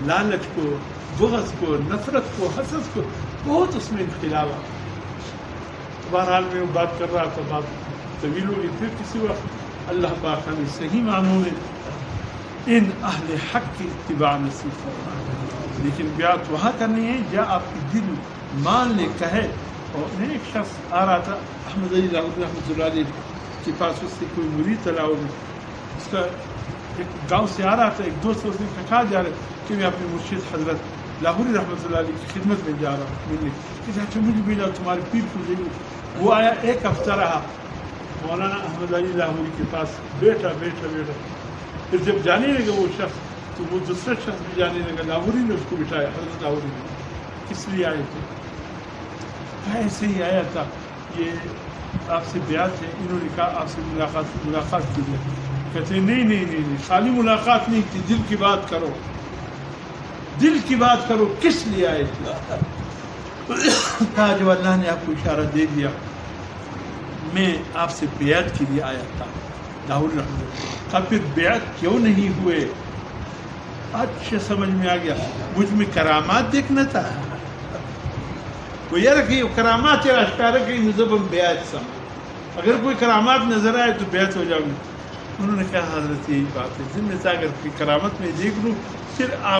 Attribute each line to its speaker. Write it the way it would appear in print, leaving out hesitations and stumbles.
Speaker 1: لالچ کو، بغض کو، نفرت کو، حسد کو، بہت اس میں انقلاب آ گیا۔ بہرحال میں وہ بات کر رہا تھا، بات طویل ہوگی، پھر کسی وقت اللہ پاک ہمیں صحیح معنوں میں ان اہل حق کی اتباع نصیب فرمائے۔ لیکن بیعت وہاں کرنی ہے جہاں آپ کی دل مان لے، کہے۔ اور ایک شخص آ رہا تھا احمد لاہوری رحمۃ اللہ علیہ کے پاس، اس سے کوئی مرید تھا لاہور میں، اس کا ایک گاؤں سے آ رہا تھا، ایک دوست اس نے کہا جا رہا ہے کہ میں اپنے مرشد حضرت لاہوری رحمۃ اللہ علیہ کی خدمت میں جا رہا ہوں ملنے، کہ اچھا مجھے بھیجا تمہارے پیر کو دے۔ وہ آیا، ایک ہفتہ رہا مولانا احمد لاہوری کے پاس، بیٹھا بیٹھا بیٹھا، پھر جب جانے لگا وہ شخص تو وہ دوسرا شخص بھی جانے لگا، لاہوری نے اس کو بٹھایا، حضرت لاہوری نے۔ کس لیے آئے تھے؟ ایسے ہی آیا تھا، یہ آپ سے بیعت ہے، انہوں نے کہا آپ سے ملاقات کی جائے۔ کہتے ہیں نہیں نہیں نہیں نہیں، خالی ملاقات نہیں کی، دل کی بات کرو، دل کی بات کرو، کس لیے آئے تھے؟ کہا جب اللہ نے آپ کو اشارہ دے دیا، میں آپ سے بیعت کے لیے آیا تھا لاہور رحمۃ۔ کہا پھر بیعت کیوں نہیں ہوئے؟ اچھا سمجھ میں آ گیا، مجھ میں کرامات دیکھنا تھا۔ وہ یہ رکھی کرامات اشکار کی نظب بیعت سمجھ، اگر کوئی کرامات نظر آئے تو بیعت ہو جاؤ گی۔ انہوں نے کہا حضرت یہی بات ہے، ذمہ سے اگر کوئی کرامت میں دیکھ لوں پھر آپ